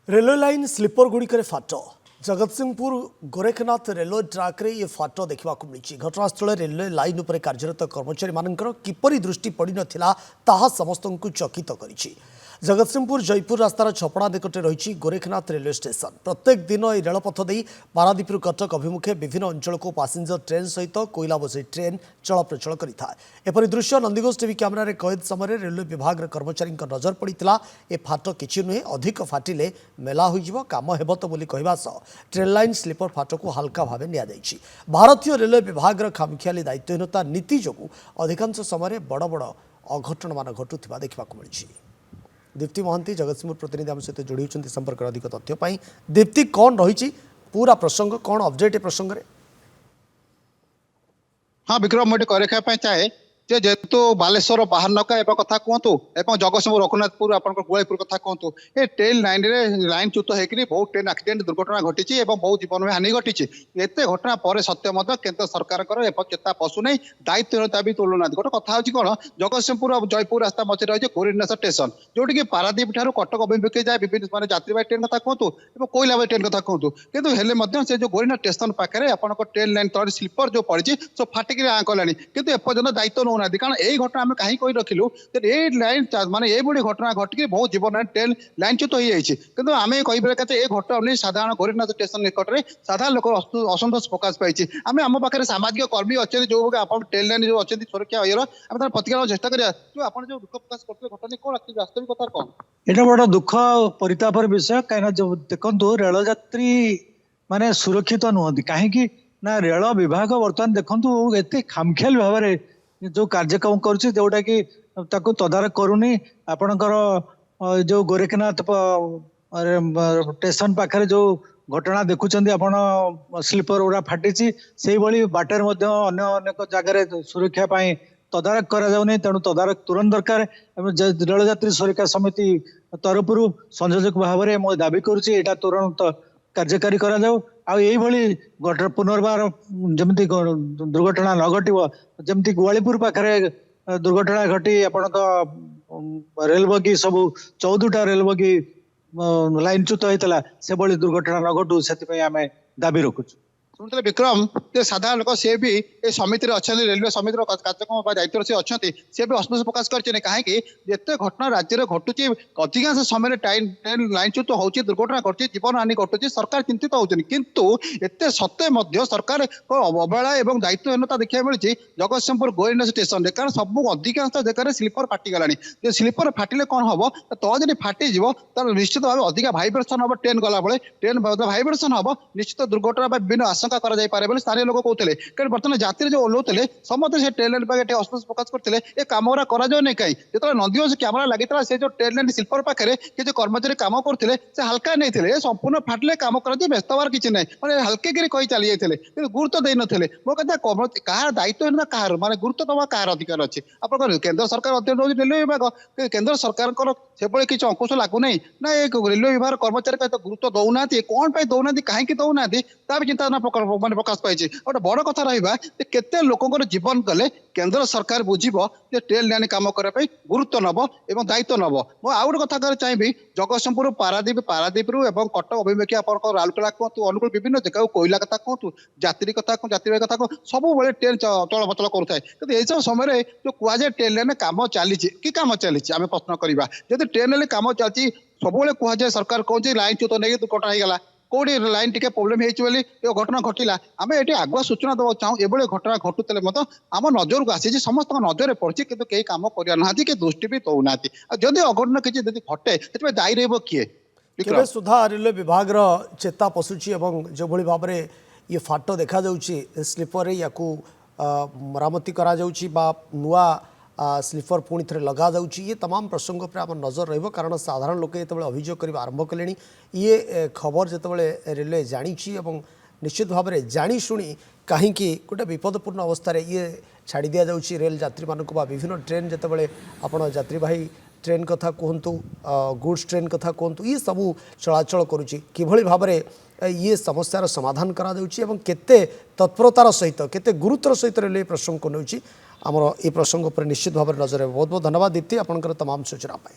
Railway line sleeper गुड़िकर फाट Jagatsinghpur Gorakhnath railway truck रे ये फाट देखा मिली घटनास्थल रेलवे लाइन उपर कार्यरत कर्मचारी मानकर किपरि दृष्टि पड़ नाला ताहा समस्त को चकित करिछि। जगतसिंहपुर जयपुर रास्तार छपड़ा निकटे रही गोरखनाथ रेलवे स्टेशन प्रत्येक दिन यह रेलपथ दे पारादीपु कटक अभिमुखे विभिन्न अंचल को पैसेंजर ट्रेन सहित कोईला बोझई ट्रेन चलप्रचल करें। दृश्य नंदीघोष टीवी कैमेरा कैद समय रेलवे विभाग कर्मचारी नजर पड़ा। ए फाट कि नुहे अधिक फाटिले मेला हो काम हेब तो कहवा सह ट्रेन लाइन स्लीपर फाट को हल्का भाव नि भारतीय रेलवे विभाग खामखियाली दायित्वहीनता नीति जो अधिकांश समय बड़ बड़ अघटन मान घटुवा देखा मिली। दीप्ति महांती जगतसिंहपुर प्रतिनिधि आम सहित जोड़ी होती संपर्क अधिक तथ्य। दीप्ति कौन रही पूरा प्रसंग कौन अपडेट प्रसंग रे? हाँ विक्रम मुझे करेखापी चाहे जेहेतु बालेश्वर बाहर नका एवं कथा कहतु और जगतसिंहपुर रघुनाथपुर आप गोलाईपुर कथा कहतु ये ट्रेन लाइन रे लाइन च्युत होकर बहुत ट्रेन एक्सीडेंट दुर्घटना घटी और बहुत जीवन हानि घटी। एत घटना पर सत्य केंद्र सरकार चेता पशुना दायित्वहीनता भी तुलना गोटे कथा कौन जगतसिंहपुर और जयपुर रास्ता मझे रही गोरखनाथ स्टेशन जोटि पारादीप ठार कटक अभिमुखे जाए विभिन्न मानते यात्री ट्रेन कथा कहतु और कोईला ट्रेन कथा कहतु कितु से जो गोरखनाथ स्टेशन पाखे आप ट्रेन लाइन तले स्लीपर जो पड़ी सो फाटिक आँ कलानी कि एपर्तन दायित्व कारण यही घटना आम कहीं कही रखिलु लाइन माने ये घटना घटिक बहुत जीवन ट्रेन लाइन च्युत हो जाए आम कह ये घटना नहीं साधारण गोरखनाथ स्टेशन निकट में साधारण लोक असंतोष प्रकाश पाई आम आम पाखे सामाजिक कर्मी अच्छे जो आप ट्रेन लाइन जो अच्छे सुरक्षा इर आम तार प्रतिकार चेष्टा करा जो आप दुख प्रकाश करते घटना कौन वास्तविक कथा कौन এটা বড় দুঃখ পরিতাপর বিষয় কারণ দেখন্তু রেল যাত্রী মানে সুরক্ষিত নুহতি কাহিকি না রেল বিভাগ বর্তমান দেখন্তু এতে খামখেয়াল ভাবে जो कार्यक्रम करुच्ची जोटा कि तदारख करूनी आपणकर जो गोरखनाथ स्टेशन पाखे जो घटना देखुं आप स्लीपर गुड़ा फाटी से बाटर अनेक जगार सुरक्षा तदारख कर तेणु तदारख तुरंत दरकार रेल यात्री सुरक्षा समिति तरफ संयोजक भाव में मैं दाबी करुच्ची तुरंत कार्यकारी करा जाऊ पुनर्बार जमती दुर्घटना न घटव जमती गोवालीपुर पाखे दुर्घटना घटी आपण रेल बगी सब 14टा रेल बगी लाइन च्युत होता से भली दुर्घटना न घटू से आम दाबी रखुचु। शुणुते विक्रम साधारण लोक सी भी ये समिति अच्छा रेलवे समिति कार्यक्रम दायित्व से अच्छा सी भी असंतोष प्रकाश करें कहीं घटना राज्य में घटुची अधिकांश समय ट्रेन लाइन च्युत हो दुर्घटना घटी जीवन हानि घटुची सरकार चिंतित होती किंतु एत सत्वे सरकार अवहेला और दायित्वहीनता देखा मिली जगतसिंहपुर गोरखनाथ स्टेशन कारण सब अधिकांश जगह स्लीपर फाटिगला स्लीपर फाटिले कौन हम तो जब फाटिज तार निश्चित भाव अधिक भाइब्रेसन हम ट्रेन गला बेले ट्रेन भाइब्रेसन हम निश्चित दुर्घटना विभिन्न आशंका कर स्थानीय लोग कहते हैं बर्तमान यात्री जो ओह्लौले समस्त से ट्रेन लाइन पाखे असंतोष प्रकाश करते ये कम करें कहीं जो नंदीघोष कैमेरा लगी से जो ट्रेन लाइन स्लीपर पाखे जो कर्मचारी कम करते हल्का नहीं संपूर्ण फाटिले कम कर व्यस्त हमार किसी ना मैंने हल्के गिरी कही चली जाते गुरुत्व दे नी मो कहते कह दायित्व कह माने गुरुत्व दवा कह अधिकार अच्छे आप केन्द्र सरकार अध्ययन रही रेलवे विभाग केन्द्र सरकार से किसी अंकुश लगुना ना रेलवे विभाग कर्मचारी कहते गुरुत्व दौना कौन पर दौना कहीं दौना ता भी चिंता मान प्रकाश पाई गोटे बड़ कथा रहा केते लोकर जीवन गले केन्द्र सरकार बुझब ट्रेन लाइन कम करने गुरुत्व नब और दायित्व नब मो आउ गोटे कथा चाहिए जगतसिंहपुर पारादीप कटक अभिमुखी आप राउरकेला कहतु अनुकूल विभिन्न जगह कोईला कथा कहतु यात्री कथा सब ट्रेन चल बचल करुए कि यह समय जो कहुए ट्रेन लाइन कम चली कि कम चली आम प्रश्न करवा जब ट्रेन लाइन कम चलती सब कहुए सरकार कौन लाइन च्युत नहीं दुर्घटना होगा कौटी लाइन टी प्रोब्लेम हो घटना घटला आम ये आगुआ सूचना देवा चाहूँ ये घटना घटुले आम नजर को आसी समस्त नजर पड़ी कि कई कम करना कि दृष्टि भी दौना जदि अघटन किसी घटे से दायी रही किए सुधा रेलवे विभाग चेता पशुची जो भाई भाव में ये फाट देखा स्लीपर या मरामती करा नुआ स्लीपर पुणी थे लगा जाऊँगी ये तमाम प्रसंग पर आम नजर रही कारण साधारण लोक जो अभियोग करने आरंभ कले ये खबर जो रेलवे जानी निश्चित भाव में जाशुणी कहीं गोटे विपदपूर्ण अवस्था ये छाड़ी दि जाऊँगी रेल यात्री मानक विभिन्न ट्रेन जो आप यात्रीवाही ट्रेन कथा कहतु गुड्स ट्रेन कथा कहतु ये सबू चलाचल करुच्ची किभली भाव में ये समस्यार समाधान करा केते तत्परतार सहित केते गुरुत्वर सहित रेलवे प्रसंग को नौची आमर ये प्रसंग पर निश्चित भाव में नजर बहुत बहुत धन्यवाद दीप्ति आपंकर तमाम सूचना पाए।